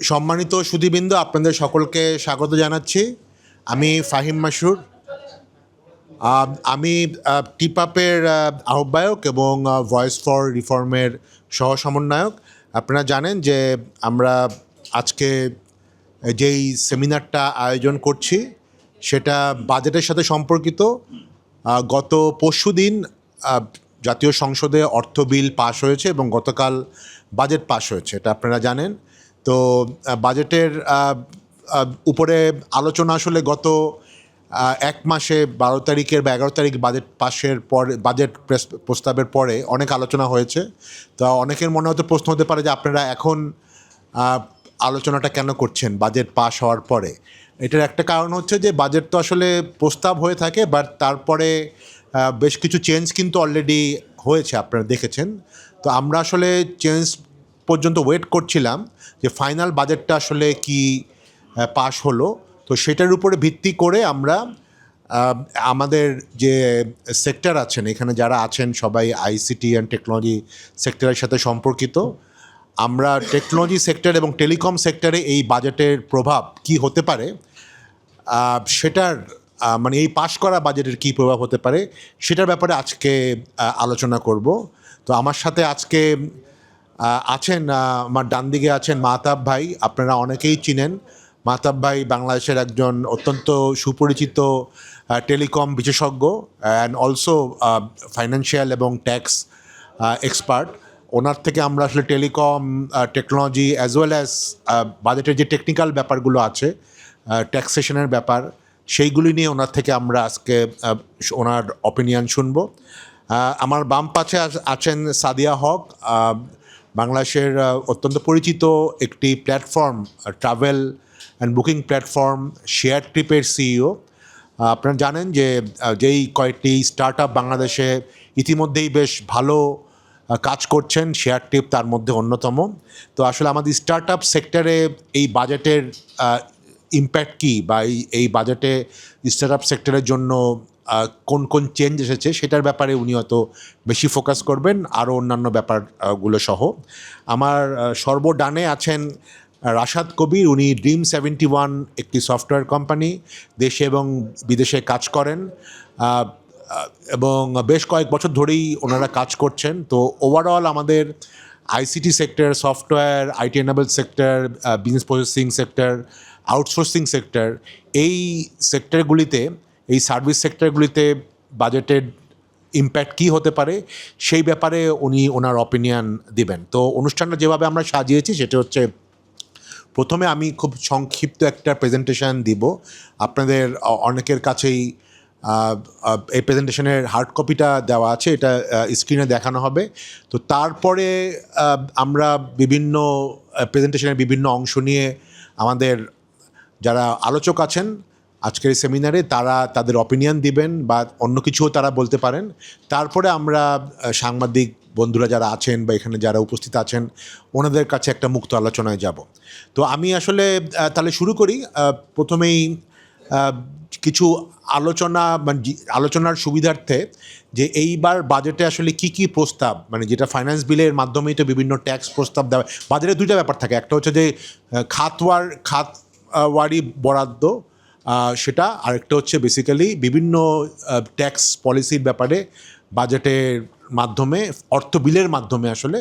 সম্মানিত সুধীবৃন্দ, আপনাদের সকলকে স্বাগত জানাচ্ছি। আমি ফাহিম মাসুর। আমি টিপাপের আহ্বায়ক এবং ভয়েস ফর রিফর্মের সহ সমন্বয়ক। আপনারা জানেন যে আমরা আজকে যেই সেমিনারটা আয়োজন করছি সেটা বাজেটের সাথে সম্পর্কিত। গত পরশুদিন জাতীয় সংসদে অর্থ বিল পাশ হয়েছে এবং গতকাল বাজেট পাশ হয়েছে, এটা আপনারা জানেন। তো বাজেটের উপরে আলোচনা আসলে গত এক মাসে 12 তারিখের বা 11 তারিখ বাজেট পাশের পরে, বাজেট প্রস্তাবের পরে অনেক আলোচনা হয়েছে। তো অনেকের মনে হয়তো প্রশ্ন হতে পারে যে আপনারা এখন আলোচনাটা কেন করছেন বাজেট পাশ হওয়ার পরে। এটার একটা কারণ হচ্ছে যে বাজেট তো আসলে প্রস্তাব হয়ে থাকে, বাট তারপরে বেশ কিছু চেঞ্জ কিন্তু অলরেডি হয়েছে, আপনারা দেখেছেন। তো আমরা আসলে চেঞ্জ পর্যন্ত ওয়েট করছিলাম যে ফাইনাল বাজেটটা আসলে কি পাশ হলো। তো সেটার উপরে ভিত্তি করে আমরা আমাদের যে সেক্টর আছেন, এখানে যারা আছেন সবাই আইসিটি অ্যান্ড টেকনোলজি সেক্টরের সাথে সম্পর্কিত। আমরা টেকনোলজি সেক্টর এবং টেলিকম সেক্টরে এই বাজেটের প্রভাব কি হতে পারে, সেটার মানে এই পাশ করা বাজেটের কী প্রভাব হতে পারে সেটার ব্যাপারে আজকে আলোচনা করব। তো আমার সাথে আজকে আছেন, আমার ডান দিকে আছেন মাহতাব ভাই। আপনারা অনেকেই চিনেন মাহতাব ভাই বাংলাদেশের একজন অত্যন্ত সুপরিচিত টেলিকম বিশেষজ্ঞ অ্যান্ড অলসো ফাইন্যান্সিয়াল এবং ট্যাক্স এক্সপার্ট। ওনার থেকে আমরা আসলে telecom technology as well as বাজেটের যে টেকনিক্যাল ব্যাপারগুলো আছে, ট্যাক্সেশনের ব্যাপার, সেইগুলি নিয়ে ওনার থেকে আমরা আজকে ওনার অপিনিয়ন শুনবো। আমার বাম পাশে আছেন সাদিয়া হক, বাংলাদেশের অত্যন্ত পরিচিত একটি platform, travel and booking platform share ট্রিপের সিইও। আপনারা জানেন যে যেই কয়েকটি স্টার্ট আপ বাংলাদেশে ইতিমধ্যেই বেশ ভালো কাজ করছেন, শেয়ার ট্রিপ তার মধ্যে অন্যতম। তো আসলে আমাদের স্টার্ট আপ সেক্টরে এই বাজেটের ইম্প্যাক্ট কী, বা এই বাজেটে স্টার্ট আপ সেক্টরের জন্য কোন কোন চেঞ্জ এসেছে সেটার ব্যাপারে উনি হয়তো বেশি ফোকাস করবেন, আরও অন্যান্য ব্যাপারগুলো সহ। আমার সর্বডানে আছেন রাশাদ কবির। উনি Dream71 একটি সফটওয়্যার কোম্পানি, দেশে এবং বিদেশে কাজ করেন এবং বেশ কয়েক বছর ধরেই ওনারা কাজ করছেন। তো ওভারঅল আমাদের ICT sector, software, IT enable sector, business processing sector, outsourcing sector, এই সেক্টরগুলিতে, এই সার্ভিস সেক্টরগুলিতে বাজেটের ইম্প্যাক্ট কী হতে পারে সেই ব্যাপারে উনি ওনার অপিনিয়ন দিবেন। তো অনুষ্ঠানটা যেভাবে আমরা সাজিয়েছি সেটা হচ্ছে, প্রথমে আমি খুব সংক্ষিপ্ত একটা প্রেজেন্টেশন দিব। আপনাদের অনেকের কাছেই এই প্রেজেন্টেশনের হার্ড কপিটা দেওয়া আছে, এটা স্ক্রিনে দেখানো হবে। তো তারপরে আমরা বিভিন্ন প্রেজেন্টেশনের বিভিন্ন অংশ নিয়ে আমাদের যারা আলোচক আছেন আজকের এই সেমিনারে তারা তাদের অপিনিয়ন দিবেন বা অন্য কিছুও তারা বলতে পারেন। তারপরে আমরা সাংবাদিক বন্ধুরা যারা আছেন বা এখানে যারা উপস্থিত আছেন ওনাদের কাছে একটা মুক্ত আলোচনায় যাব। তো আমি আসলে তাহলে শুরু করি। প্রথমেই কিছু আলোচনার সুবিধার্থে যে এইবার বাজেটে আসলে কি কি প্রস্তাব, মানে যেটা ফাইন্যান্স বিলের মাধ্যমেই তো বিভিন্ন ট্যাক্স প্রস্তাব দেওয়া। বাজেটে দুইটা ব্যাপার থাকে, একটা হচ্ছে যে খাতওয়ারি বরাদ্দ, সেটা আরেকটা হচ্ছে বেসিক্যালি বিভিন্ন ট্যাক্স পলিসির ব্যাপারে বাজেটের মাধ্যমে, অর্থ বিলের মাধ্যমে আসলে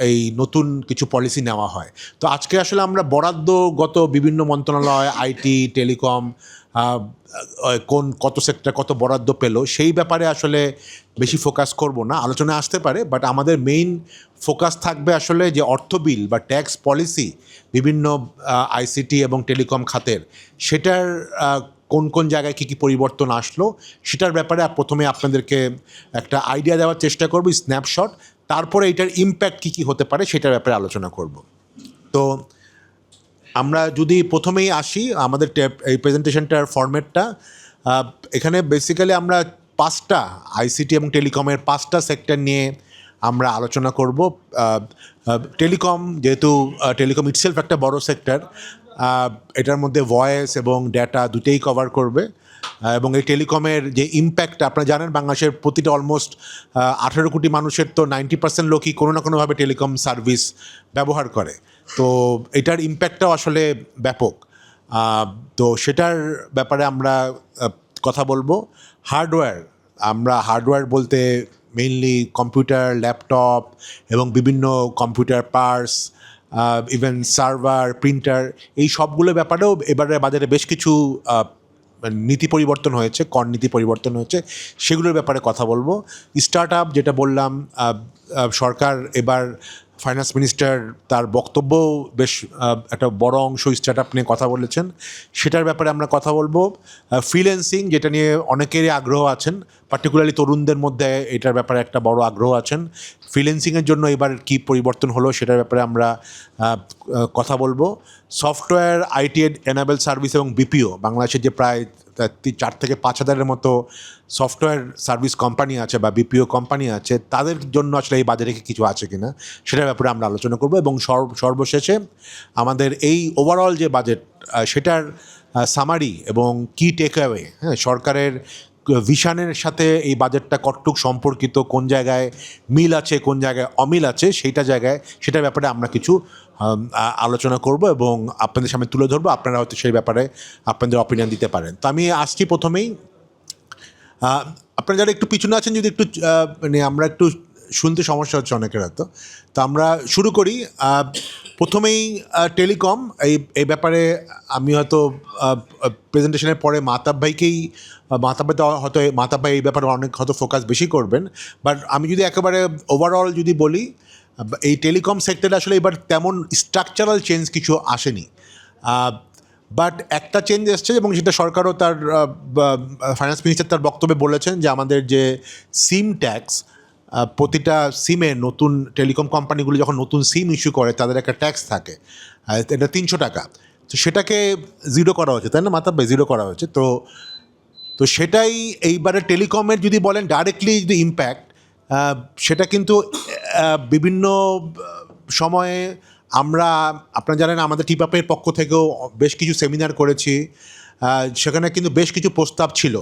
এই নতুন কিছু পলিসি নেওয়া হয়। তো আজকে আসলে আমরা বরাদ্দগত বিভিন্ন মন্ত্রণালয়, আইটি, টেলিকম, কত সেক্টর কত বরাদ্দ পেল সেই ব্যাপারে আসলে বেশি ফোকাস করব না, আলোচনায় আসতে পারে। বাট আমাদের মেইন ফোকাস থাকবে আসলে যে অর্থ বিল বা ট্যাক্স পলিসি বিভিন্ন আইসিটি এবং টেলিকম খাতের, সেটার কোন কোন জায়গায় কী কী পরিবর্তন আসলো সেটার ব্যাপারে প্রথমে আপনাদেরকে একটা আইডিয়া দেওয়ার চেষ্টা করব, স্ন্যাপশট। তারপরে এটার ইম্প্যাক্ট কী কী হতে পারে সেটার ব্যাপারে আলোচনা করব। তো আমরা যদি প্রথমেই আসি আমাদের এই প্রেজেন্টেশনটার ফরম্যাটটা, এখানে বেসিক্যালি আমরা 5টা আইসিটি এবং টেলিকমের 5টা সেক্টর নিয়ে আমরা আলোচনা করব। টেলিকম, যেহেতু টেলিকম ইটসেলফ একটা বড় সেক্টর, এটার মধ্যে ভয়েস এবং ডেটা দুটেই কভার করবে। এবং এই টেলিকমের যে ইম্প্যাক্ট, আপনারা জানেন বাংলাদেশের প্রতিটা অলমোস্ট 18 কোটি মানুষের তো 90% লোকই কোনো না কোনোভাবে টেলিকম সার্ভিস ব্যবহার করে। তো এটার ইম্প্যাক্টটাও আসলে ব্যাপক। তো সেটার ব্যাপারে আমরা কথা বলবো। হার্ডওয়্যার বলতে মেইনলি কম্পিউটার, ল্যাপটপ এবং বিভিন্ন computer parts, even server, printer, এই সবগুলো ব্যাপারেও এবারে বাজারে বেশ কিছু নীতি পরিবর্তন হয়েছে, কর নীতি পরিবর্তন হয়েছে, সেগুলোর ব্যাপারে কথা বলবো। স্টার্ট আপ যেটা বললাম, সরকার এবার ফাইন্যান্স মিনিস্টার তার বক্তব্য বেশ একটা বড় অংশ স্টার্ট আপ নিয়ে কথা বলেছেন, সেটার ব্যাপারে আমরা কথা বলবো। ফ্রিল্যান্সিং, যেটা নিয়ে অনেকেরই আগ্রহ আছেন, পার্টিকুলারলি তরুণদের মধ্যে এটার ব্যাপারে একটা বড় আগ্রহ আছেন। ফ্রিল্যান্সিংয়ের জন্য এবার কী পরিবর্তন হলো সেটার ব্যাপারে আমরা কথা বলবো। সফটওয়্যার, আইটি এনাবেল সার্ভিস এবং বিপিও, বাংলাদেশের যে প্রায় 4 থেকে 5 হাজারের মতো সফটওয়্যার সার্ভিস কোম্পানি আছে বা বিপিও কোম্পানি আছে, তাদের জন্য আসলে এই বাজারে কিছু আছে কিনা সেটার ব্যাপারে আমরা আলোচনা করব। এবং সর্বশেষে আমাদের এই ওভারঅল যে বাজেট, সেটার সামারি এবং কি টেক অ্যাওয়ে, হ্যাঁ, সরকারের ভিশনের সাথে এই বাজেটটা কতটুক সম্পর্কিত, কোন জায়গায় মিল আছে, কোন জায়গায় অমিল আছে, সেটার ব্যাপারে আমরা কিছু আলোচনা করব এবং আপনাদের সামনে তুলে ধরবো। আপনারা হয়তো সেই ব্যাপারে আপনাদের অপিনিয়ন দিতে পারেন। তো আমি আসছি প্রথমেই, আপনারা যারা একটু পিছনে আছেন, যদি একটু মানে আমরা একটু শুনতে সমস্যা হচ্ছে অনেকের হয়তো, তো আমরা শুরু করি। প্রথমেই টেলিকম, এই ব্যাপারে আমি হয়তো প্রেজেন্টেশনের পরে মাহতাব ভাই এই ব্যাপারে অনেক হয়তো ফোকাস বেশি করবেন। বাট আমি যদি একেবারে ওভারঅল যদি বলি, এই টেলিকম সেক্টরে আসলে এবার তেমন স্ট্রাকচারাল চেঞ্জ কিছু আসেনি। বাট একটা চেঞ্জ এসছে এবং সেটা সরকারও তার ফাইন্যান্স মিনিস্টার তার বক্তব্যে বলেছেন যে আমাদের যে সিম ট্যাক্স, প্রতিটা সিমে নতুন টেলিকম কোম্পানিগুলো যখন নতুন সিম ইস্যু করে তাদের একটা ট্যাক্স থাকে, এটা 300 টাকা। তো সেটাকে জিরো করা হয়েছে, তাই না মাতাব ভাই? জিরো করা হয়েছে। তো সেটাই এইবারে টেলিকমের যদি বলেন ডাইরেক্টলি যদি ইম্প্যাক্ট, সেটা কিন্তু বিভিন্ন সময়ে আপনারা জানেন আমাদের টিপআপের পক্ষ থেকেও বেশ কিছু সেমিনার করেছি। সেখানে কিন্তু বেশ কিছু প্রস্তাব ছিল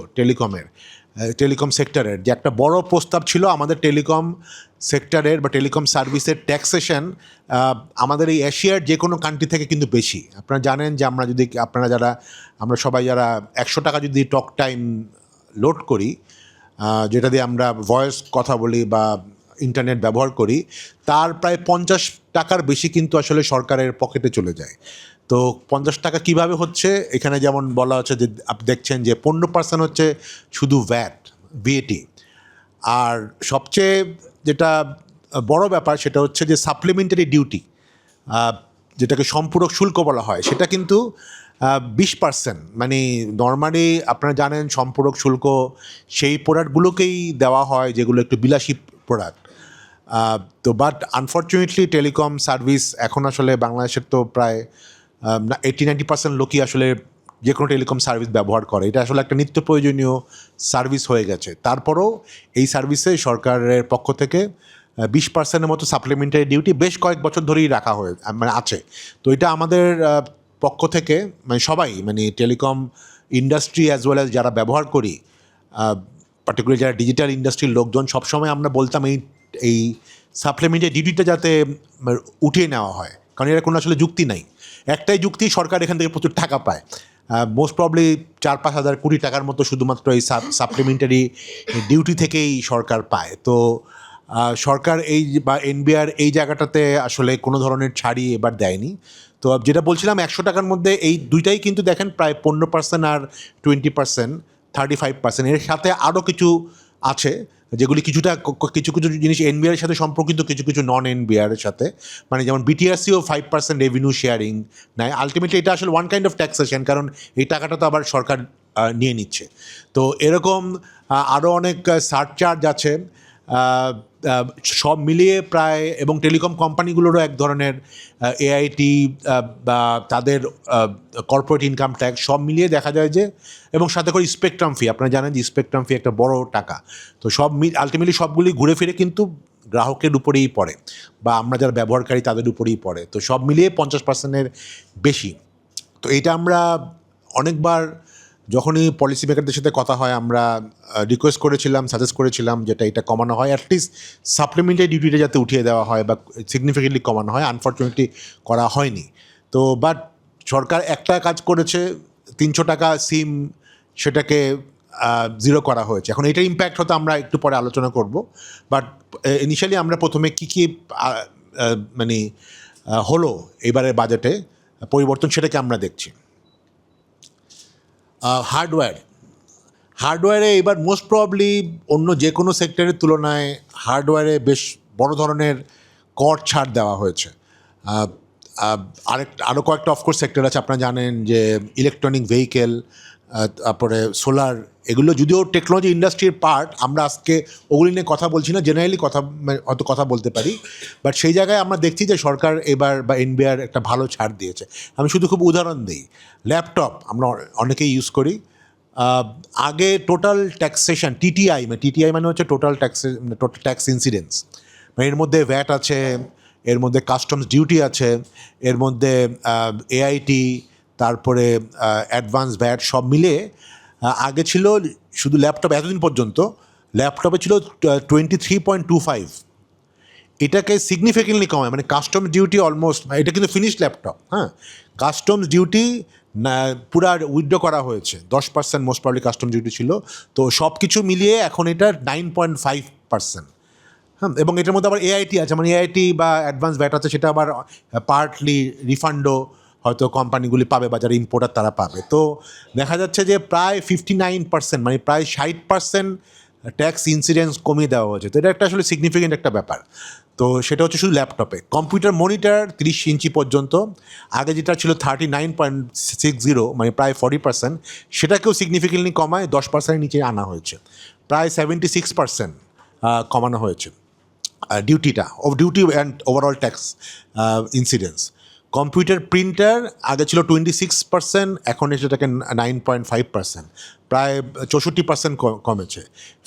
টেলিকম সেক্টরের, যে একটা বড় প্রস্তাব ছিল আমাদের টেলিকম সেক্টরের বা টেলিকম সার্ভিসের ট্যাক্সেশন আমাদের এই এশিয়ার যে কোনো কান্ট্রি থেকে কিন্তু বেশি। আপনারা জানেন যে আমরা সবাই যারা 100 টাকা যদি টক টাইম লোড করি, যেটা দিয়ে আমরা ভয়েস কথা বলি বা ইন্টারনেট ব্যবহার করি, তার প্রায় 50 টাকার বেশি কিন্তু আসলে সরকারের পকেটে চলে যায়। তো 50 টাকা কীভাবে হচ্ছে, এখানে যেমন বলা হচ্ছে যে আপনি দেখছেন যে 15% হচ্ছে শুধু ভিএটি। আর সবচেয়ে যেটা বড় ব্যাপার সেটা হচ্ছে যে সাপ্লিমেন্টারি ডিউটি, যেটাকে সম্পূরক শুল্ক বলা হয়, সেটা কিন্তু 20%। মানে নর্মালি আপনারা জানেন সম্পূরক শুল্ক সেই প্রোডাক্টগুলোকেই দেওয়া হয় যেগুলো একটু বিলাসী প্রোডাক্ট। তো বাট আনফর্চুনেটলি টেলিকম সার্ভিস এখন আসলে বাংলাদেশের তো প্রায় 80-90% লোকই আসলে যে কোনো টেলিকম সার্ভিস ব্যবহার করে। এটা আসলে একটা নিত্য প্রয়োজনীয় সার্ভিস হয়ে গেছে। তারপরেও এই সার্ভিসে সরকারের পক্ষ থেকে 20%-এর মতো সাপ্লিমেন্টারি ডিউটি বেশ কয়েক বছর ধরেই রাখা আছে। তো এটা আমাদের পক্ষ থেকে সবাই, telecom industry as well as যারা ব্যবহার করি, পার্টিকুলারলি যারা ডিজিটাল ইন্ডাস্ট্রির লোকজন, সবসময় আমরা বলতাম এই সাপ্লিমেন্টারি ডিউটিটা যাতে উঠিয়ে নেওয়া হয়, কারণ এর কোনো আসলে যুক্তি নাই। একটাই যুক্তি, সরকার এখান থেকে প্রচুর টাকা পায়, মোস্ট প্রবলি 4-5 হাজার কোটি টাকার মতো শুধুমাত্র এই সাপ্লিমেন্টারি ডিউটি থেকেই সরকার পায়। তো সরকার বা এনবিআর এই জায়গাটাতে আসলে কোনো ধরনের ছাড়ই এবার দেয়নি। তো যেটা বলছিলাম 100 টাকার মধ্যে এই দুইটাই কিন্তু দেখেন প্রায় 15% আর 20%, 35%। এর সাথে আরও কিছু আছে যেগুলি কিছু জিনিস এনবিআর সাথে সম্পর্কিত, কিছু নন এনবিআর সাথে, যেমন বিটিআরসিও 5% রেভিনিউ শেয়ারিং নেয়। আলটিমেটলি এটা আসলে ওয়ান কাইন্ড অফ ট্যাক্সেশন, কারণ এই টাকাটা তো আবার সরকার নিয়ে নিচ্ছে। তো এরকম আরও অনেক সারচার্জ আছে, সব মিলিয়ে প্রায়, এবং টেলিকম কোম্পানিগুলোরও এক ধরনের এআইটি বা তাদের কর্পোরেট ইনকাম ট্যাক্স, সব মিলিয়ে দেখা যায় যে, এবং সাথে করে স্পেকট্রাম ফি, আপনারা জানেন যে স্পেকট্রাম ফি একটা বড় টাকা। তো আলটিমেটলি সবগুলি ঘুরে ফিরে কিন্তু গ্রাহকের উপরেই পড়ে বা আমরা যারা ব্যবহারকারী তাদের উপরেই পড়ে। তো সব মিলিয়ে 50%-এর বেশি। তো এইটা আমরা অনেকবার যখনই পলিসি মেকারদের সাথে কথা হয় আমরা রিকোয়েস্ট করেছিলাম, সাজেস্ট করেছিলাম যেটা এটা কমানো হয়, অ্যাটলিস্ট সাপ্লিমেন্টারি ডিউটিটা যাতে উঠিয়ে দেওয়া হয় বা সিগনিফিকেন্টলি কমানো হয়। আনফর্চুনেটলি করা হয়নি। তো বাট সরকার একটা কাজ করেছে, 300 টাকা সিম সেটাকে জিরো করা হয়েছে। এখন এটার ইম্প্যাক্ট হয়তো আমরা একটু পরে আলোচনা করব, বাট ইনিশিয়ালি আমরা প্রথমে কী কী মানে হলো এবারের বাজেটে পরিবর্তন সেটাকে আমরা দেখছি। হার্ডওয়্যারে এবার মোস্ট প্রবাবলি অন্য যে কোনো সেক্টরের তুলনায় হার্ডওয়্যারে বেশ বড় ধরনের কর ছাড় দেওয়া হয়েছে। আরও কয়েকটা অফকোর্স সেক্টর আছে, আপনারা জানেন যে ইলেকট্রনিক ভেহিকেল, তারপরে সোলার, এগুলো যদিও টেকনোলজি ইন্ডাস্ট্রির পার্ট, আমরা আজকে ওগুলি নিয়ে কথা বলছি না, জেনারেলি হয়তো কথা বলতে পারি। বাট সেই জায়গায় আমরা দেখছি যে সরকার এবার বা এনবিআর একটা ভালো ছাড় দিয়েছে। আমি শুধু খুব উদাহরণ দিই, ল্যাপটপ আমরা অনেকেই ইউজ করি। আগে টোটাল ট্যাক্সেশন টিটিআই মানে হচ্ছে টোটাল ট্যাক্স ইনসিডেন্স, মানে এর মধ্যে ভ্যাট আছে, এর মধ্যে কাস্টমস ডিউটি আছে, এর মধ্যে এআইটি, তারপরে অ্যাডভান্স ভ্যাট সব মিলে আগে ছিল শুধু ল্যাপটপ, এতদিন পর্যন্ত ল্যাপটপে ছিল 23.25। এটাকে সিগনিফিকেন্টলি কমায়, মানে কাস্টমস ডিউটি অলমোস্ট, এটা কিন্তু ফিনিশ ল্যাপটপ, হ্যাঁ, কাস্টমস ডিউটি পুরা উইথড্র করা হয়েছে, 10% মোস্ট প্রবলি কাস্টম ডিউটি ছিল। তো সব কিছু মিলিয়ে এখন এটা 9.5%। হ্যাঁ, এবং এটার মধ্যে আবার এআইটি আছে, মানে এআইটি বা অ্যাডভান্স ভ্যাট আছে, সেটা আবার পার্টলি রিফান্ডও হয়তো কোম্পানিগুলি পাবে বা যারা ইম্পোর্টার তারা পাবে। তো দেখা যাচ্ছে যে প্রায় 59%, মানে প্রায় 60% ট্যাক্স ইন্সিডেন্স কমিয়ে দেওয়া হয়েছে। তো এটা একটা আসলে সিগনিফিকেন্ট একটা ব্যাপার। তো সেটা হচ্ছে শুধু ল্যাপটপে। কম্পিউটার মনিটর 30 ইঞ্চি পর্যন্ত, আগে যেটা ছিল 39.60, মানে প্রায় 40%, সেটাকেও সিগনিফিকেন্টলি কমায় 10% নিচে আনা হয়েছে, প্রায় 76% কমানো হয়েছে ডিউটিটা, duty and overall tax incidence. Computer printer আগে ছিল 26%, এখন সেটাকে 9.5%, প্রায় 64% কমেছে।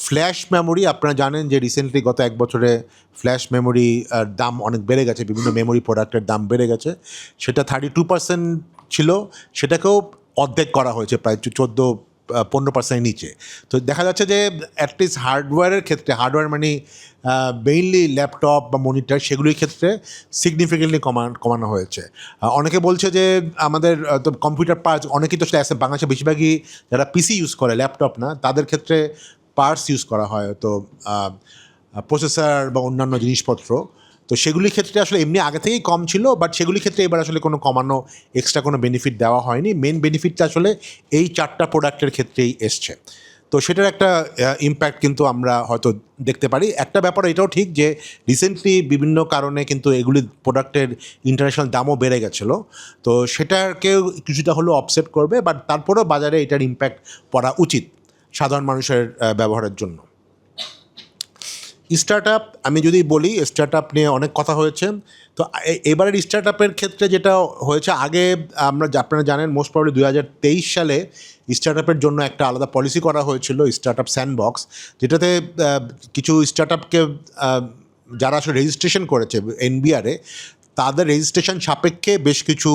ফ্ল্যাশ মেমোরি, আপনারা জানেন যে রিসেন্টলি গত 1 বছরে ফ্ল্যাশ মেমোরি দাম অনেক বেড়ে গেছে, বিভিন্ন মেমোরি প্রোডাক্টের দাম বেড়ে গেছে। সেটা 32% ছিল, সেটাকেও অর্ধেক করা হয়েছে, প্রায় 14-15% নিচে। তো দেখা যাচ্ছে যে অ্যাটলিস্ট হার্ডওয়্যারের ক্ষেত্রে, হার্ডওয়্যার মানে মেইনলি ল্যাপটপ বা মনিটর, সেগুলির ক্ষেত্রে সিগনিফিকেন্টলি কমানো হয়েছে। অনেকে বলছে যে আমাদের তো কম্পিউটার পার্টস, অনেকেই তো আসলে বাংলাদেশে বেশিরভাগই যারা পিসি ইউজ করে, ল্যাপটপ না, তাদের ক্ষেত্রে পার্টস ইউজ করা হয়, তো প্রসেসর বা অন্যান্য জিনিসপত্র। তো সেগুলির ক্ষেত্রে আসলে এমনি আগে থেকেই কম ছিল, বাট সেগুলির ক্ষেত্রে এবার আসলে কোনো কমানো, এক্সট্রা কোনো বেনিফিট দেওয়া হয়নি। মেন বেনিফিটটা আসলে এই 4টা প্রোডাক্টের ক্ষেত্রেই এসছে। তো সেটার একটা ইম্প্যাক্ট কিন্তু আমরা হয়তো দেখতে পারি। একটা ব্যাপার এটাও ঠিক যে রিসেন্টলি বিভিন্ন কারণে কিন্তু এগুলি প্রোডাক্টের ইন্টারন্যাশনাল দামও বেড়ে গেছিলো, তো সেটাকেও কিছুটা হলেও অফসেট করবে, বাট তারপরেও বাজারে এটার ইম্প্যাক্ট পড়া উচিত সাধারণ মানুষের ব্যবহারের জন্য। স্টার্ট আপ, আমি যদি বলি, স্টার্ট আপ নিয়ে অনেক কথা হয়েছে। তো এবারের স্টার্ট আপের ক্ষেত্রে যেটা হয়েছে, আগে আপনারা জানেন মোস্ট প্রবলি 2023 সালে স্টার্ট আপের জন্য একটা আলাদা পলিসি করা হয়েছিল, স্টার্ট আপ স্যান্ডবক্স, যেটাতে কিছু স্টার্ট আপকে যারা আসলে রেজিস্ট্রেশন করেছে এনবিআরে, তাদের রেজিস্ট্রেশন সাপেক্ষে বেশ কিছু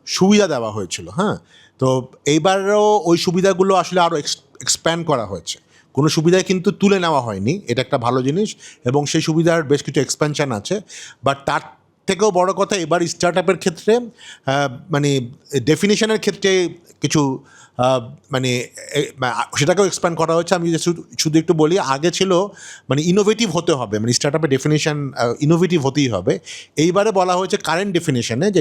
সুবিধা দেওয়া হয়েছিল। হ্যাঁ, তো এইবারও ওই সুবিধাগুলো আসলে আরও এক্সপ্যান্ড করা হয়েছে, কোনো সুবিধায় কিন্তু তুলে নেওয়া হয়নি, এটা একটা ভালো জিনিস, এবং সেই সুবিধার বেশ কিছু এক্সপ্যানশান আছে। বাট তার থেকেও বড় কথা, এবার স্টার্ট আপের ক্ষেত্রে মানে ডেফিনিশনের ক্ষেত্রে কিছু মানে সেটাকেও এক্সপ্যান্ড করা হয়েছে। আমি শুধু একটু বলি, আগে ছিল মানে ইনোভেটিভ হতে হবে, মানে স্টার্ট আপের ডেফিনেশন ইনোভেটিভ হতেই হবে। এইবারে বলা হয়েছে কারেন্ট ডেফিনেশনে যে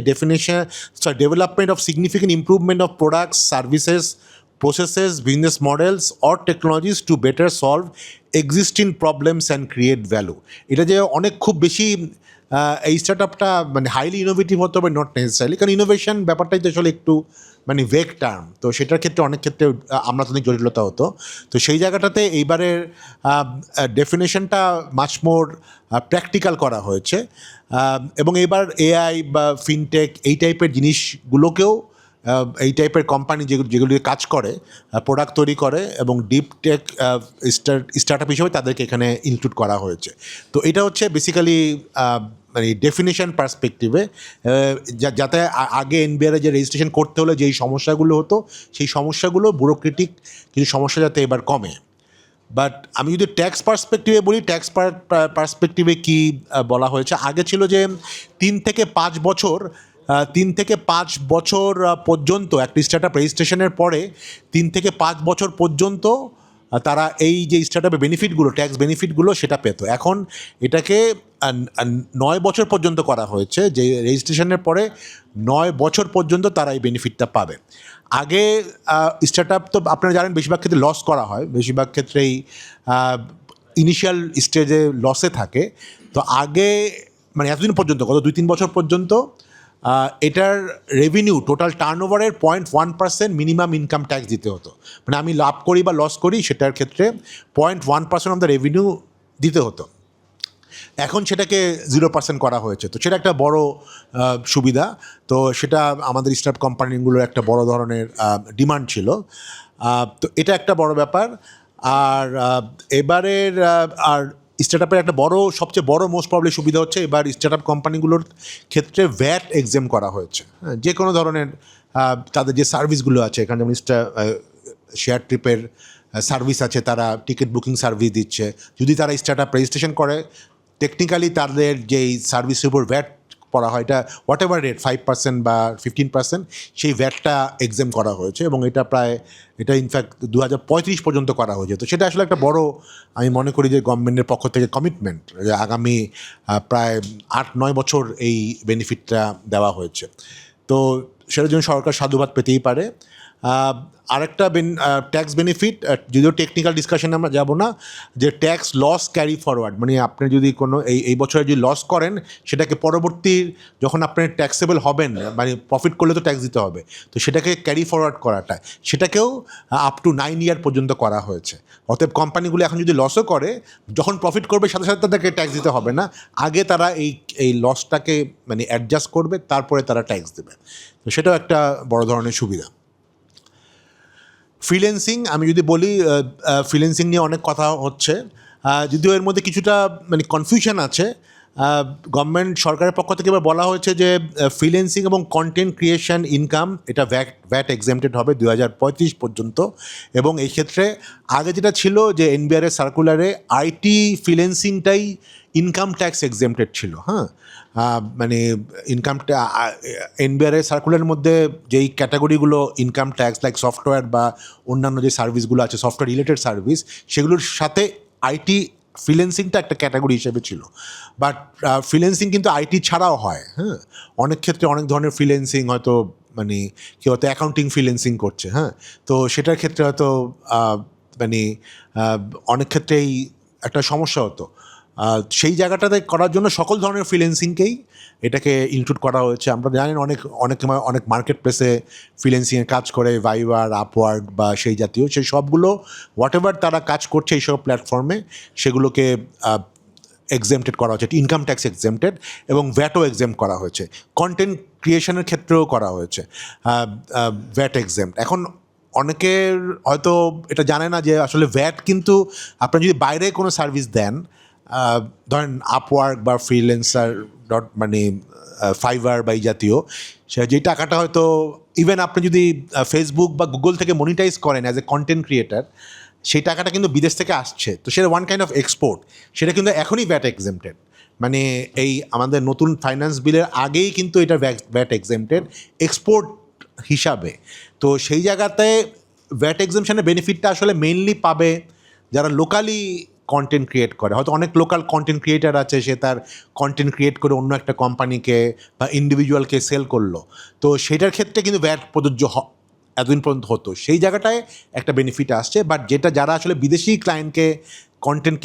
development of significant improvement of products, services, processes, business models or technologies to better solve existing problems and create value. এটা যে অনেক খুব বেশি এই স্টার্ট আপটা মানে হাইলি ইনোভেটিভ হতে হবে, নট নেসেসারিলি, কারণ ইনোভেশন ব্যাপারটাই তো আসলে একটু মানে ভেগ টার্ম, তো সেটার ক্ষেত্রে অনেক ক্ষেত্রে আমরা তো অনেক জটিলতা হতো। তো সেই জায়গাটাতে এইবারের ডেফিনেশনটা মাচ মোর প্র্যাকটিক্যাল করা হয়েছে, এবং এবার এআই বা ফিনটেক এই টাইপের জিনিসগুলোকেও এই টাইপের কোম্পানি যেগুলি কাজ করে, প্রোডাক্ট তৈরি করে এবং ডিপ টেক স্টার্ট আপ হিসেবে তাদেরকে এখানে ইনক্লুড করা হয়েছে। তো এটা হচ্ছে বেসিক্যালি মানে ডেফিনেশন পার্সপেক্টিভে, যাতে আগে এনবিআর যে রেজিস্ট্রেশন করতে হলে যেই সমস্যাগুলো হতো সেই সমস্যাগুলো ব্যুরোক্রেটিক কিছু সমস্যা যাতে এবার কমে। বাট আমি যদি ট্যাক্স পার্সপেক্টিভে বলি, ট্যাক্স পার্সপেক্টিভে কী বলা হয়েছে, আগে ছিল যে 3 থেকে 5 বছর পর্যন্ত একটা স্টার্ট আপ রেজিস্ট্রেশনের পরে 3 থেকে 5 বছর পর্যন্ত তারা এই যে স্টার্ট আপের বেনিফিটগুলো, ট্যাক্স বেনিফিটগুলো সেটা পেত। এখন এটাকে 9 বছর পর্যন্ত করা হয়েছে, যে রেজিস্ট্রেশনের পরে 9 বছর পর্যন্ত তারা এই বেনিফিটটা পাবে। আগে স্টার্ট আপ তো আপনারা জানেন বেশিরভাগ ক্ষেত্রে লস করা হয়, বেশিরভাগ ক্ষেত্রেই ইনিশিয়াল স্টেজে লসে থাকে। তো আগে মানে এতদিন পর্যন্ত, গত 2-3 বছর পর্যন্ত এটার রেভিনিউ টোটাল টার্নওভারের 0.1% মিনিমাম ইনকাম ট্যাক্স দিতে হতো। মানে আমি লাভ করি বা লস করি সেটার ক্ষেত্রে 0.1% অফ দ্য রেভিনিউ দিতে হতো। এখন সেটাকে 0% করা হয়েছে। তো সেটা একটা বড় সুবিধা। তো সেটা আমাদের স্টার্ট কোম্পানিগুলোর একটা বড় ধরনের ডিমান্ড ছিল। তো এটা একটা বড় ব্যাপার। আর এবারের আর স্টার্ট আপের একটা সবচেয়ে বড় মোস্ট প্রবলি সুবিধা হচ্ছে এবার স্টার্ট আপ কোম্পানিগুলোর ক্ষেত্রে ভ্যাট এক্সেম করা হয়েছে। যে কোনো ধরনের তাদের যে সার্ভিসগুলো আছে, এখানে যেমন শেয়ার ট্রিপের সার্ভিস আছে, তারা টিকিট বুকিং সার্ভিস দিচ্ছে। যদি তারা স্টার্ট আপ রেজিস্ট্রেশন করে, টেকনিক্যালি তাদের যেই সার্ভিসের উপর ভ্যাট পড়া হয়, এটা হোয়াট এভার রেট 5% বা 15%, সেই ভ্যাটটা এক্সেম করা হয়েছে। এবং এটা ইনফ্যাক্ট 2035 পর্যন্ত করা হয়েছে। তো সেটা আসলে একটা বড়, আমি মনে করি যে গভর্নমেন্টের পক্ষ থেকে কমিটমেন্ট, যে আগামী প্রায় 8-9 বছর এই বেনিফিটটা দেওয়া হয়েছে। তো সেটার জন্য সরকার সাধুবাদ পেতেই পারে। আরেকটা ট্যাক্স বেনিফিট, যদিও টেকনিক্যাল ডিসকাশনে আমরা যাব না, যে ট্যাক্স লস ক্যারি ফরওয়ার্ড, মানে আপনি যদি কোনো এই বছরে যদি লস করেন, সেটাকে পরবর্তী যখন আপনি ট্যাক্সেবল হবেন, মানে প্রফিট করলে তো ট্যাক্স দিতে হবে, তো সেটাকে ক্যারি ফরওয়ার্ড করাটা, সেটাকেও আপ টু 9 ইয়ার পর্যন্ত করা হয়েছে। অতএব কোম্পানিগুলো এখন যদি লসও করে, যখন প্রফিট করবে সাথে সাথে তাদেরকে ট্যাক্স দিতে হবে না, আগে তারা এই লসটাকে মানে অ্যাডজাস্ট করবে, তারপরে তারা ট্যাক্স দেবে। তো সেটাও একটা বড় ধরনের সুবিধা। ফ্রিল্যান্সিং আমি যদি বলি, ফ্রিল্যান্সিং নিয়ে অনেক কথা হচ্ছে, যদিও এর মধ্যে কিছুটা মানে কনফিউশন আছে। গভর্নমেন্ট সরকারের পক্ষ থেকে এবার বলা হয়েছে যে ফ্রিল্যান্সিং এবং কন্টেন্ট ক্রিয়েশন ইনকাম এটা ভ্যাট এক্সেমটেড হবে 2035 পর্যন্ত। এবং এই ক্ষেত্রে আগে যেটা ছিল যে এনবিআরের সার্কুলারে আইটি ফ্রিল্যান্সিংটাই ইনকাম ট্যাক্স এক্সেমটেড ছিল। মানে ইনকামটা এনবিআরের সার্কুলারের মধ্যে যেই ক্যাটাগরিগুলো ইনকাম ট্যাক্স, লাইক সফটওয়্যার বা অন্যান্য যে সার্ভিসগুলো আছে, সফটওয়্যার রিলেটেড সার্ভিস, সেগুলোর সাথে আইটি ফ্রিল্যান্সিংটা একটা ক্যাটাগরি হিসেবে ছিল। বাট ফ্রিল্যান্সিং কিন্তু আইটি ছাড়াও হয়। অনেক ক্ষেত্রে অনেক ধরনের ফ্রিল্যান্সিং, হয়তো মানে কেউ হয়তো অ্যাকাউন্টিং ফ্রিল্যান্সিং করছে, তো সেটার ক্ষেত্রে হয়তো মানে অনেক ক্ষেত্রেই একটা সমস্যা হতো। সেই জায়গাটাতে করার জন্য সকল ধরনের ফ্রিল্যান্সিংকেই এটাকে ইনক্লুড করা হয়েছে। আমরা জানেন অনেক মার্কেট প্লেসে ফ্রিল্যান্সিংয়ে কাজ করে, ভাইবার, আপওয়ার্ক বা সেই জাতীয়, সেই সবগুলো হোয়াট এভার তারা কাজ করছে এইসব প্ল্যাটফর্মে, সেগুলোকে এক্সেমটেড করা হয়েছে, ইনকাম ট্যাক্স এক্সেমটেড, এবং ভ্যাটও এক্সেম করা হয়েছে। কন্টেন্ট ক্রিয়েশনের ক্ষেত্রেও করা হয়েছে ভ্যাট এক্সেমট। এখন অনেকের হয়তো এটা জানে না যে আসলে ভ্যাট কিন্তু আপনারা যদি বাইরে কোনো সার্ভিস দেন, ধরেন আপওয়ার্ক বা ফ্রিল্যান্সার মানে ফাইবার বা এই জাতীয়, যেই টাকাটা হয়তো ইভেন আপনি যদি ফেসবুক বা গুগল থেকে মনিটাইজ করেন অ্যাজ এ কন্টেন্ট ক্রিয়েটার, সেই টাকাটা কিন্তু বিদেশ থেকে আসছে, তো সেটা ওয়ান কাইন্ড অফ এক্সপোর্ট, সেটা কিন্তু এখনই ভ্যাট এক্সেমটেড। মানে এই আমাদের নতুন ফাইন্যান্স বিলের আগেই কিন্তু এটা ভ্যাট এক্সেমটেড এক্সপোর্ট হিসাবে। তো সেই জায়গাতে ভ্যাট এক্সেমশনের বেনিফিটটা আসলে মেইনলি পাবে যারা লোকালি কন্টেন্ট ক্রিয়েট করে। হয়তো অনেক লোকাল কন্টেন্ট ক্রিয়েটার আছে, সে তার কন্টেন্ট ক্রিয়েট করে অন্য একটা কোম্পানিকে বা ইন্ডিভিজুয়ালকে সেল করলো, তো সেটার ক্ষেত্রে কিন্তু ভ্যাট প্রযোজ্য এতদিন পর্যন্ত হতো, সেই জায়গাটায় একটা বেনিফিট আসছে। বাট যারা আসলে বিদেশি ক্লায়েন্টকে কন্টেন্ট,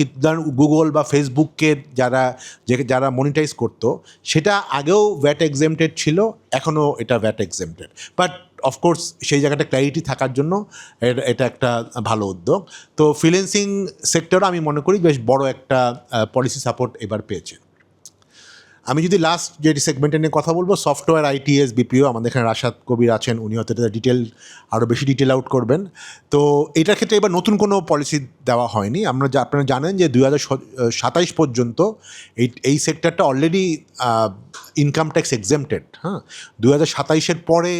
গুগল বা ফেসবুককে যারা মনিটাইজ করতো, সেটা আগেও ভ্যাট এক্সেমটেড ছিল, এখনও এটা ভ্যাট এক্সেমটেড। বাট অফকোর্স সেই জায়গাটা ক্ল্যারিটি থাকার জন্য এটা একটা ভালো উদ্যোগ। তো ফ্রিল্যান্সিং সেক্টরও আমি মনে করি বেশ বড় একটা পলিসি সাপোর্ট এবার পেয়েছে। আমি যদি লাস্ট যে সেগমেন্টে নিয়ে কথা বলবো, সফটওয়্যার আইটিএস বিপিও, আমাদের এখানে রাশাদ কবির আছেন, উনি হয়তো এটা ডিটেল আরও বেশি ডিটেল আউট করবেন। তো এটার ক্ষেত্রে এবার নতুন কোনো পলিসি দেওয়া হয়নি। আপনারা জানেন যে 2027 পর্যন্ত এই সেক্টরটা অলরেডি ইনকাম ট্যাক্স এক্সেম্পটেড। হ্যাঁ, 2027-এর পরে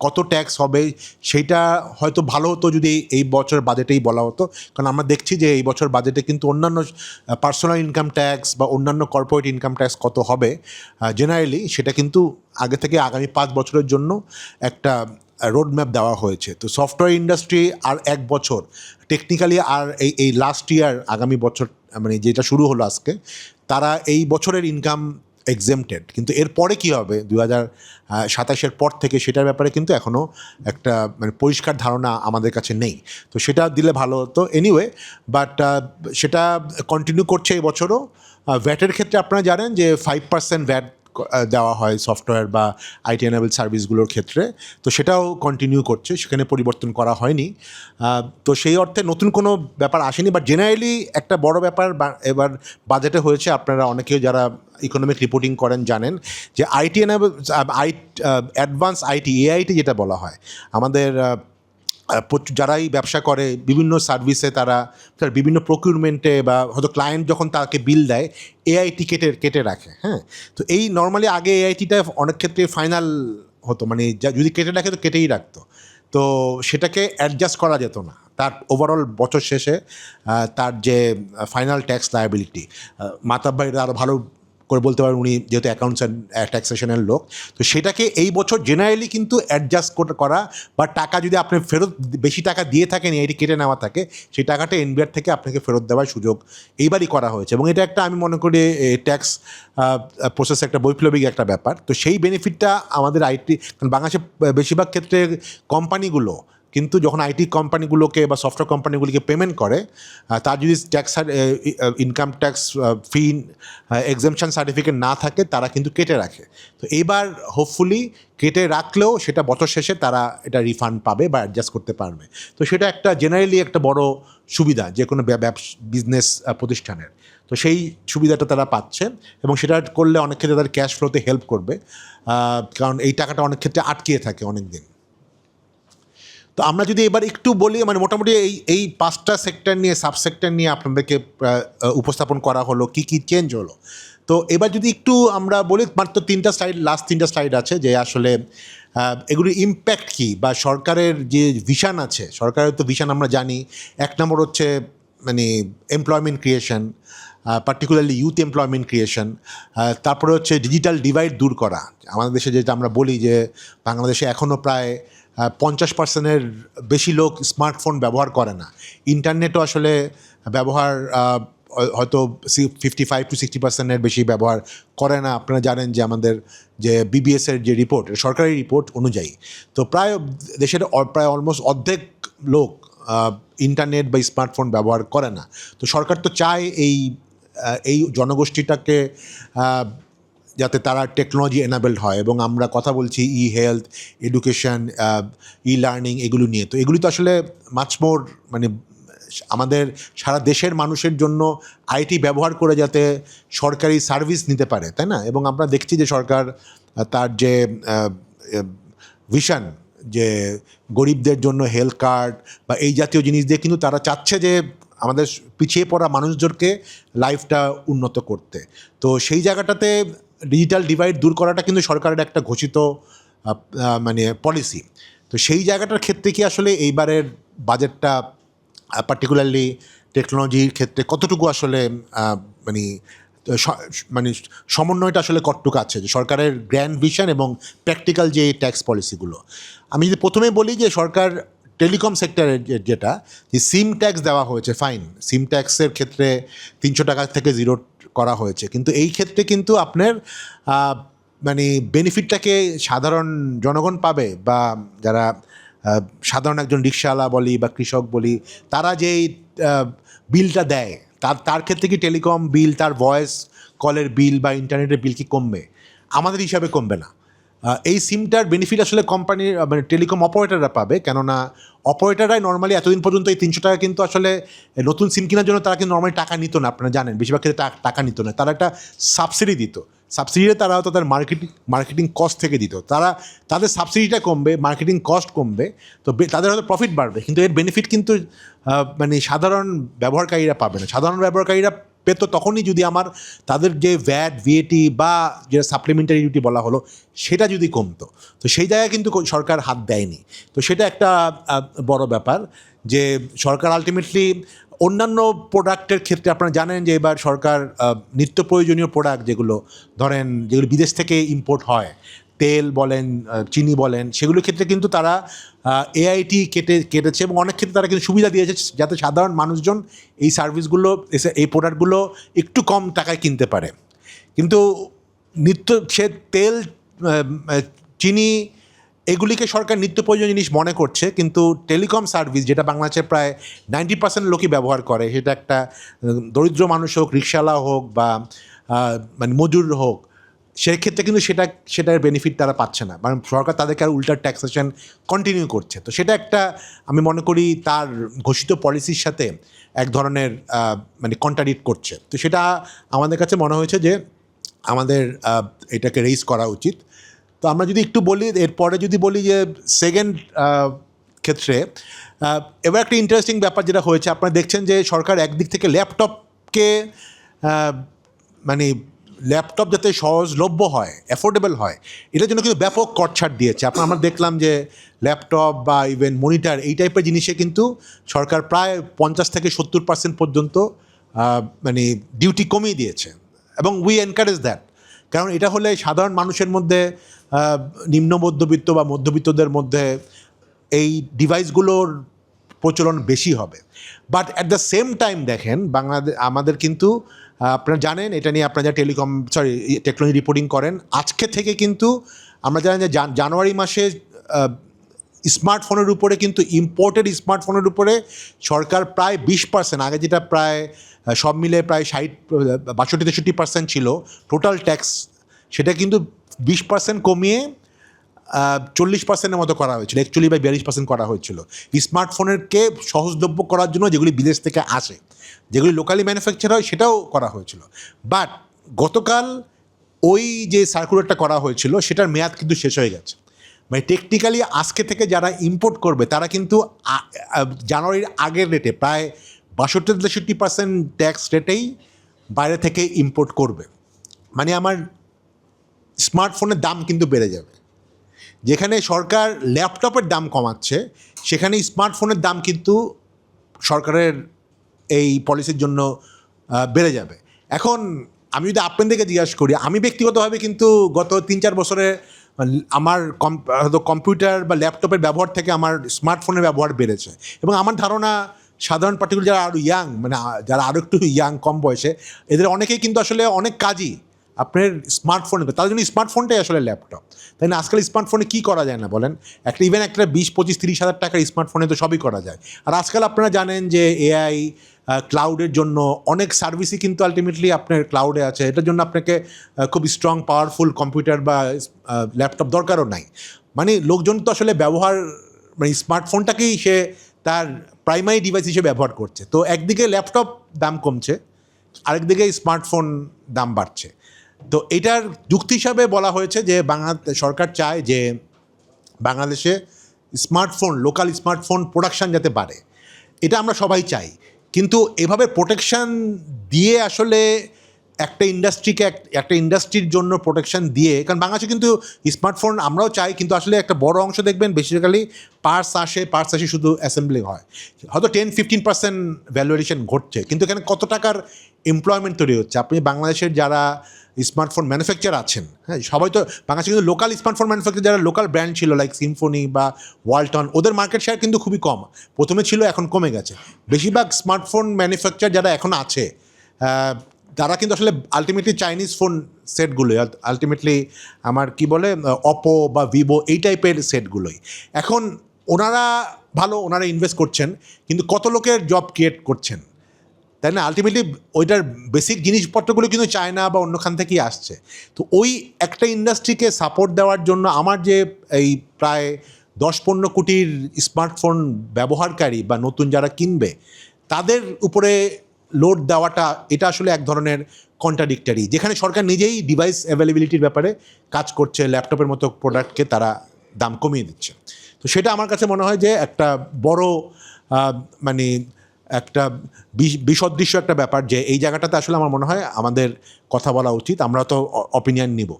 কত ট্যাক্স হবে সেইটা হয়তো ভালো হতো যদি এই বছর বাজেটেই বলা হতো, কারণ আমরা দেখছি যে এই বছর বাজেটে কিন্তু অন্যান্য পার্সোনাল ইনকাম ট্যাক্স বা অন্যান্য কর্পোরেট ইনকাম ট্যাক্স কত হবে জেনারেলি সেটা কিন্তু আগে থেকে আগামী 5 বছরের জন্য একটা রোড ম্যাপ দেওয়া হয়েছে। তো সফটওয়্যার ইন্ডাস্ট্রি আর 1 বছর টেকনিক্যালি আর এই লাস্ট ইয়ার আগামী বছর মানে যেটা শুরু হলো আজকে, তারা এই বছরের ইনকাম এক্সেম্পটেড, কিন্তু এরপরে কী হবে 2027-এর পর থেকে সেটার ব্যাপারে কিন্তু এখনও একটা মানে পরিষ্কার ধারণা আমাদের কাছে নেই। তো সেটা দিলে ভালো হতো এনিওয়ে, বাট সেটা কন্টিনিউ করছে এই বছরও। ভ্যাটের ক্ষেত্রে আপনারা জানেন যে 5% ভ্যাট দেওয়া হয় সফটওয়্যার বা আইটি এনেবল সার্ভিসগুলোর ক্ষেত্রে, তো সেটাও কন্টিনিউ করছে, সেখানে পরিবর্তন করা হয়নি। তো সেই অর্থে নতুন কোনো ব্যাপার আসেনি, বাট জেনারেলি একটা বড় ব্যাপার এবার বাজেটে হয়েছে। আপনারা অনেকেও যারা ইকোনমিক রিপোর্টিং করেন জানেন যে IT enable advance IT AIT যেটা বলা হয়, আমাদের যারাই ব্যবসা করে বিভিন্ন সার্ভিসে তারা বিভিন্ন প্রকিউরমেন্টে বা হয়তো ক্লায়েন্ট যখন তাকে বিল দেয় এআইটি কেটে রাখে। হ্যাঁ, তো এই নর্মালি আগে এআইটিটা অনেক ক্ষেত্রে ফাইনাল হতো, মানে যদি কেটে রাখে তো কেটেই রাখতো, তো সেটাকে অ্যাডজাস্ট করা যেত না তার ওভারঅল বছর শেষে তার যে ফাইনাল ট্যাক্স লায়াবিলিটি। মাতাব ভাই আরও ভালো করে বলতে পারেন, উনি যেহেতু অ্যাকাউন্টস অ্যান্ড ট্যাক্সেশনের লোক, তো সেটাকে এই বছর জেনারেলি কিন্তু অ্যাডজাস্ট করা বা টাকা যদি আপনি ফেরত বেশি টাকা দিয়ে থাকেন এটি কেটে নেওয়া থাকে, সেই টাকাটা এনবিআর থেকে আপনাকে ফেরত দেওয়ার সুযোগ এইবারই করা হয়েছে, এবং এটা একটা আমি মনে করি ট্যাক্স প্রসেস একটা বৈপ্লবিক একটা ব্যাপার। তো সেই বেনিফিটটা আমাদের আইটি, কারণ বাংলাদেশে বেশিরভাগ ক্ষেত্রে কোম্পানিগুলো কিন্তু যখন আইটি কোম্পানিগুলোকে বা সফটওয়্যার কোম্পানিগুলিকে পেমেন্ট করে, তার যদি ট্যাক্স ইনকাম ট্যাক্স ফি এক্সেমশন সার্টিফিকেট না থাকে তারা কিন্তু কেটে রাখে। তো এইবার হোপফুলি কেটে রাখলেও সেটা বছর শেষে তারা এটা রিফান্ড পাবে বা অ্যাডজাস্ট করতে পারবে। তো সেটা একটা জেনারেলি একটা বড় সুবিধা যে কোনো বিজনেস প্রতিষ্ঠানের। তো সেই সুবিধাটা তারা পাচ্ছেন, এবং সেটা করলে অনেক ক্ষেত্রে তাদের ক্যাশ ফ্লোতে হেল্প করবে, কারণ এই টাকাটা অনেক ক্ষেত্রে আটকিয়ে থাকে অনেক দিন। তো আমরা যদি এবার একটু বলি, মানে মোটামুটি এই 5টা সেক্টর নিয়ে সাবসেক্টর নিয়ে আপনাদেরকে উপস্থাপন করা হলো, কি কি চেঞ্জ হলো। তো এবার যদি একটু আমরা বলি, মাত্র 3টা স্লাইড, লাস্ট 3টা স্লাইড আছে, যে আসলে এগুলির ইম্প্যাক্ট কী বা সরকারের যে ভিশন আছে। সরকারের তো ভিশন আমরা জানি, 1 নম্বর হচ্ছে মানে employment creation, particularly youth employment creation. তারপরে হচ্ছে ডিজিটাল ডিভাইড দূর করা। আমাদের দেশে যেটা আমরা বলি যে বাংলাদেশে এখনও প্রায় 50%-এর বেশি লোক স্মার্টফোন ব্যবহার করে না। ইন্টারনেটও আসলে ব্যবহার হয়তো 55-60%-এর বেশি ব্যবহার করে না। আপনারা জানেন যে আমাদের যে বিবিএসের যে রিপোর্ট, সরকারি রিপোর্ট অনুযায়ী, তো দেশের প্রায় অলমোস্ট অর্ধেক লোক ইন্টারনেট বা স্মার্টফোন ব্যবহার করে না। তো সরকার তো চায় এই জনগোষ্ঠীটাকে যাতে তারা টেকনোলজি এনাবেলড হয়, এবং আমরা কথা বলছি ই হেলথ, এডুকেশন, ই লার্নিং এগুলো নিয়ে। তো এগুলি তো আসলে মাচ মোর মানে আমাদের সারা দেশের মানুষের জন্য আইটি ব্যবহার করে যাতে সরকারি সার্ভিস নিতে পারে, তাই না? এবং আমরা দেখছি যে সরকার তার যে ভিশন, যে গরিবদের জন্য হেলথ কার্ড বা এই জাতীয় জিনিস দিয়ে কিন্তু তারা চাচ্ছে যে আমাদের পিছিয়ে পড়া মানুষজনকে লাইফটা উন্নত করতে। তো সেই জায়গাটাতে ডিজিটাল ডিভাইড দূর করাটা কিন্তু সরকারের একটা ঘোষিত মানে পলিসি। তো সেই জায়গাটার ক্ষেত্রে কি আসলে এইবারের বাজেটটা পার্টিকুলারলি টেকনোলজির ক্ষেত্রে কতটুকু আসলে মানে মানে সমন্বয়টা আসলে কতটুকু আছে, যে সরকারের গ্র্যান্ড ভিশন এবং প্র্যাকটিক্যাল যে ট্যাক্স পলিসিগুলো। আমি যদি প্রথমে বলি যে সরকার টেলিকম সেক্টরের যেটা যে সিম ট্যাক্স দেওয়া হয়েছে, ফাইন সিম ট্যাক্সের ক্ষেত্রে 300 টাকা থেকে 0 করা হয়েছে, কিন্তু এই ক্ষেত্রে কিন্তু আপনার মানে বেনিফিটটাকে সাধারণ জনগণ পাবে, বা যারা সাধারণ একজন রিক্সাওয়ালা বলি বা কৃষক বলি, তারা যেই বিলটা দেয় তার ক্ষেত্রে কি টেলিকম বিল, তার ভয়েস কলের বিল বা ইন্টারনেটের বিল কি কমবে? আমাদের হিসাবে কমবে না। এই সিমটার বেনিফিট আসলে কোম্পানির মানে টেলিকম অপারেটাররা পাবে, কেননা অপারেটাররাই নর্মালি এতদিন পর্যন্ত এই 300 টাকা কিন্তু আসলে নতুন সিম কেনার জন্য তারা কিন্তু নর্মালি টাকা নিত না। আপনারা জানেন বেশিরভাগ ক্ষেত্রে টাকা নিত না, তারা একটা সাবসিডি দিত। সাবসিডিটা তারা হয়তো তার মার্কেটিং কস্ট থেকে দিত, তাদের সাবসিডিটা কমবে, মার্কেটিং কস্ট কমবে, তো তাদের হয়তো প্রফিট বাড়বে, কিন্তু এর বেনিফিট কিন্তু মানে সাধারণ ব্যবহারকারীরা পাবে না। সাধারণ ব্যবহারকারীরা পেত তখনই যদি তাদের যে ভ্যাট, ভিএটি বা যেটা সাপ্লিমেন্টারি ডিউটি বলা হলো সেটা যদি কমতো। তো সেই জায়গায় কিন্তু সরকার হাত দেয়নি। তো সেটা একটা বড় ব্যাপার যে সরকার আলটিমেটলি অন্যান্য প্রোডাক্টের ক্ষেত্রে আপনারা জানেন যে এবার সরকার নিত্য প্রয়োজনীয় প্রোডাক্ট যেগুলো বিদেশ থেকে ইম্পোর্ট হয়, তেল বলেন, চিনি বলেন, সেগুলোর ক্ষেত্রে কিন্তু তারা এআইটি কেটেছে এবং অনেক ক্ষেত্রে তারা কিন্তু সুবিধা দিয়েছে যাতে সাধারণ মানুষজন এই সার্ভিসগুলো, এই প্রোডাক্টগুলো একটু কম টাকায় কিনতে পারে। কিন্তু সে তেল, চিনি এগুলিকে সরকার নিত্য প্রয়োজনীয় জিনিস মনে করছে, কিন্তু টেলিকম সার্ভিস যেটা বাংলাদেশের প্রায় 90% লোকই ব্যবহার করে, সেটা একটা দরিদ্র মানুষ হোক, রিক্সাওয়ালা হোক বা মানে মজুর হোক, সেক্ষেত্রে কিন্তু সেটার বেনিফিট তারা পাচ্ছে না, মানে সরকার তাদেরকে আর উল্টা ট্যাক্সেশন কন্টিনিউ করছে। তো সেটা একটা, আমি মনে করি তার ঘোষিত পলিসির সাথে এক ধরনের মানে কন্ট্রাডিক্ট করছে। তো সেটা আমাদের কাছে মনে হয়েছে যে আমাদের এটাকে রেইজ করা উচিত। তো আমরা যদি একটু বলি, এরপরে যদি বলি যে সেকেন্ড ক্ষেত্রে এবার একটা ইন্টারেস্টিং ব্যাপার যেটা হয়েছে, আপনারা দেখছেন যে সরকার একদিক থেকে ল্যাপটপকে মানে ল্যাপটপ যাতে সহজলভ্য হয়, অ্যাফোর্ডেবল হয়, এটার জন্য কিন্তু ব্যাপক কটছাট দিয়েছে। আমরা দেখলাম যে ল্যাপটপ বা ইভেন মনিটর এই টাইপের জিনিসে কিন্তু সরকার প্রায় 50-70% পর্যন্ত মানে ডিউটি কমিয়ে দিয়েছে, এবং উই এনকারেজ দ্যাট। কারণ এটা হলে সাধারণ মানুষের মধ্যে, নিম্ন মধ্যবিত্ত বা মধ্যবিত্তদের মধ্যে এই ডিভাইসগুলোর প্রচলন বেশি হবে। But at the same time দেখেন আমাদের কিন্তু আপনারা জানেন, এটা নিয়ে আপনারা যা টেকনোলজি রিপোর্টিং করেন, আজকে থেকে কিন্তু আমরা জানেন যে জানুয়ারি মাসে স্মার্টফোনের উপরে কিন্তু ইম্পোর্টেড স্মার্টফোনের উপরে সরকার প্রায় 20%, আগে যেটা প্রায় সব মিলে প্রায় 62-63% ছিল টোটাল ট্যাক্স, সেটা কিন্তু 20% কমিয়ে 40%-এর মতো করা হয়েছিল, 41-42% করা হয়েছিল স্মার্টফোনেরকে সহজলভ্য করার জন্য, যেগুলি বিদেশ থেকে আসে, যেগুলি লোকালি ম্যানুফ্যাকচার হয়, সেটাও করা হয়েছিল। বাট গতকাল ওই যে সার্কুলারটা করা হয়েছিল সেটার মেয়াদ কিন্তু শেষ হয়ে গেছে। মানে টেকনিক্যালি আজকে থেকে যারা ইম্পোর্ট করবে তারা কিন্তু জানুয়ারির আগের রেটে প্রায় 62-63% ট্যাক্স রেটেই বাইরে থেকে ইম্পোর্ট করবে। মানে আমার স্মার্টফোনের দাম কিন্তু বেড়ে যাবে। যেখানে সরকার ল্যাপটপের দাম কমাচ্ছে, সেখানে স্মার্টফোনের দাম কিন্তু সরকারের এই পলিসির জন্য বেড়ে যাবে। এখন আমি যদি আপনাদেরকে জিজ্ঞাসা করি, আমি ব্যক্তিগতভাবে কিন্তু গত 3-4 বছরে আমার হয়তো কম্পিউটার বা ল্যাপটপের ব্যবহার থেকে আমার স্মার্টফোনের ব্যবহার বেড়েছে, এবং আমার ধারণা সাধারণ পার্টিকুলার যারা আরও ইয়াং, মানে যারা আরও একটু ইয়াং, কম বয়সে, এদের অনেকেই কিন্তু আসলে অনেক কাজই আপনার স্মার্টফোনে, তার জন্য স্মার্টফোনটাই আসলে ল্যাপটপ, তাই না? আজকাল স্মার্টফোনে কী করা যায় না বলেন? ইভেন একটা 20-25-30 হাজার টাকার স্মার্টফোনে তো সবই করা যায়। আর আজকাল আপনারা জানেন যে এআই, ক্লাউডের জন্য অনেক সার্ভিসই কিন্তু আলটিমেটলি আপনার ক্লাউডে আছে। এটার জন্য আপনাকে খুব স্ট্রং পাওয়ারফুল কম্পিউটার বা ল্যাপটপ দরকারও নাই। মানে লোকজন তো আসলে মানে স্মার্টফোনটাকেই সে তার প্রাইমারি ডিভাইস হিসেবে ব্যবহার করছে। তো একদিকে ল্যাপটপ দাম কমছে, আরেকদিকে স্মার্টফোন দাম বাড়ছে। তো এটার যুক্তি হিসাবে বলা হয়েছে যে সরকার চায় যে বাংলাদেশে লোকাল স্মার্টফোন প্রোডাকশান যাতে বাড়ে, এটা আমরা সবাই চাই। কিন্তু এভাবে প্রোটেকশান দিয়ে আসলে একটা ইন্ডাস্ট্রির জন্য প্রোটেকশান দিয়ে, কারণ বাংলাদেশে কিন্তু স্মার্টফোন আমরাও চাই, কিন্তু আসলে একটা বড় অংশ দেখবেন বেসিক্যালি পার্টস আসে শুধু অ্যাসেম্বলিং হয়, হয়তো 10-15% ভ্যালুয়েশন ঘটছে, কিন্তু এখানে কত টাকার এমপ্লয়মেন্ট তৈরি হচ্ছে? আপনি বাংলাদেশের যারা স্মার্টফোন ম্যানুফ্যাকচার আছেন, হ্যাঁ, সবাই তো বাংলাদেশে কিন্তু লোকাল স্মার্টফোন ম্যানুফ্যাকচার যারা লোকাল ব্র্যান্ড ছিল লাইক সিম্ফনি বা ওয়ালটন, ওদের মার্কেট শেয়ার কিন্তু খুবই কম, প্রথমে ছিল, এখন কমে গেছে। বেশিরভাগ স্মার্টফোন ম্যানুফ্যাকচার যারা এখন আছে তারা কিন্তু আসলে আলটিমেটলি চাইনিজ ফোন সেটগুলোই, আলটিমেটলি আমার কি বলে অপো বা ভিভো এই টাইপের সেটগুলোই। এখন ওনারা ইনভেস্ট করছেন, কিন্তু কত লোকের জব ক্রিয়েট করছেন, তাই না? আলটিমেটলি ওইটার বেসিক জিনিসপত্রগুলো কিন্তু চায়না বা অন্যখান থেকেই আসছে। তো ওই একটা ইন্ডাস্ট্রিকে সাপোর্ট দেওয়ার জন্য আমার যে এই প্রায় 10-15 কোটির স্মার্টফোন ব্যবহারকারী বা নতুন যারা কিনবে, তাদের উপরে লোড দেওয়াটা এটা আসলে এক ধরনের কন্ট্রাডিক্টারি, যেখানে সরকার নিজেই ডিভাইস অ্যাভেলেবিলিটির ব্যাপারে কাজ করছে, ল্যাপটপের মতো প্রোডাক্টকে তারা দাম কমিয়ে দিচ্ছে। তো সেটা আমার কাছে মনে হয় যে একটা বড় মানে একটা বিসদৃশ্য একটা ব্যাপার, যে এই জায়গাটাতে আসলে আমার মনে হয় আমাদের কথা বলা উচিত, আমরা তো অপিনিয়ন নিব।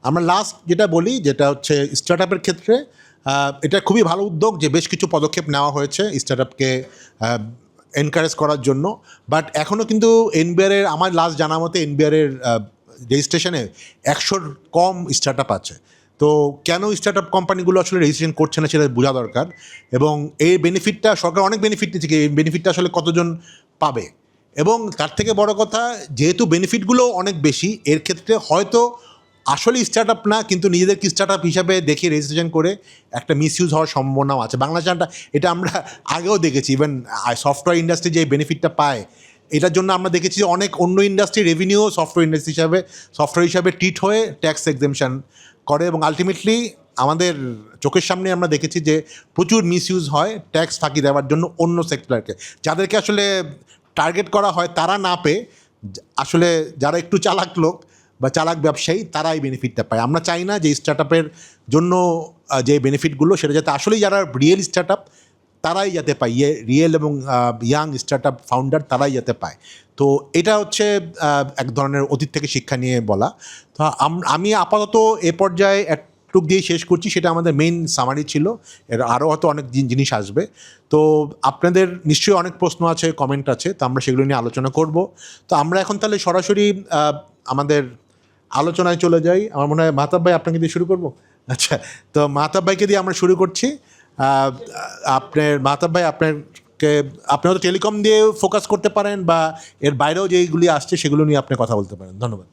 আমরা লাস্ট যেটা বলি যেটা হচ্ছে স্টার্টআপের ক্ষেত্রে এটা খুবই ভালো উদ্যোগ যে বেশ কিছু পদক্ষেপ নেওয়া হয়েছে স্টার্টআপকে এনকারেজ করার জন্য, বাট এখনও কিন্তু এনবিআরের, আমার লাস্ট জানা মতে এনবিআরের রেজিস্ট্রেশনে 100-র কম স্টার্টআপ আছে। তো কেন স্টার্টআপ কোম্পানিগুলো আসলে রেজিস্ট্রেশন করছে না সেটা বোঝা দরকার, এবং এই বেনিফিটটা সরকার অনেক বেনিফিট দিচ্ছে, এই বেনিফিটটা আসলে কতজন পাবে, এবং তার থেকে বড় কথা যেহেতু বেনিফিটগুলো অনেক বেশি, এর ক্ষেত্রে হয়তো আসলে স্টার্টআপ না কিন্তু নিজেদেরকে স্টার্টআপ হিসাবে দেখে রেজিস্ট্রেশন করে একটা মিসইউজ হওয়ার সম্ভাবনাও আছে। বাংলাদেশটা এটা আমরা আগেও দেখেছি, ইভেন সফটওয়্যার ইন্ডাস্ট্রি যে বেনিফিটটা পায় এটার জন্য আমরা দেখেছি যে অনেক অন্য ইন্ডাস্ট্রি রেভিনিউ সফটওয়্যার ইন্ডাস্ট্রি হিসাবে সফটওয়্যার হিসাবে ট্রিট হয়ে ট্যাক্স এক্সেমশন করে, এবং আলটিমেটলি আমাদের চোখের সামনে আমরা দেখেছি যে প্রচুর মিসইউজ হয় ট্যাক্স ফাঁকি দেওয়ার জন্য অন্য সেক্টরকে, যাদেরকে আসলে টার্গেট করা হয় তারা না পেয়ে আসলে যারা একটু চালাক লোক বা চালাক ব্যবসায়ী তারা এই বেনিফিটটা পায়। আমরা চাই না যে স্টার্টআপের জন্য যে বেনিফিটগুলো সেটা যাতে আসলেই যারা রিয়েল স্টার্টআপ তারাই যাতে পায়, রিয়েল এবং ইয়াং স্টার্টআপ ফাউন্ডার তারাই যাতে পায়। তো এটা হচ্ছে এক ধরনের অতীত থেকে শিক্ষা নিয়ে বলা। তো আমি আপাতত এ পর্যায়ে একটুক দিয়ে শেষ করছি, সেটা আমাদের মেইন সামারি ছিল, এর আরও হয়তো অনেক জিনিস আসবে। তো আপনাদের নিশ্চয়ই অনেক প্রশ্ন আছে, কমেন্ট আছে, তো আমরা সেগুলো নিয়ে আলোচনা করব। তো আমরা এখন তাহলে সরাসরি আমাদের আলোচনায় চলে যাই। আমার মনে হয় মাহতাব ভাই আপনাকে দিয়ে শুরু করব। আচ্ছা, তো মাহতাব ভাইকে দিয়ে আমরা শুরু করছি। আপনার মাহতাব ভাই আপনি হয়তো টেলিকম দিয়ে ফোকাস করতে পারেন বা এর বাইরেও যেইগুলি আসছে সেগুলো নিয়ে আপনি কথা বলতে পারেন। ধন্যবাদ।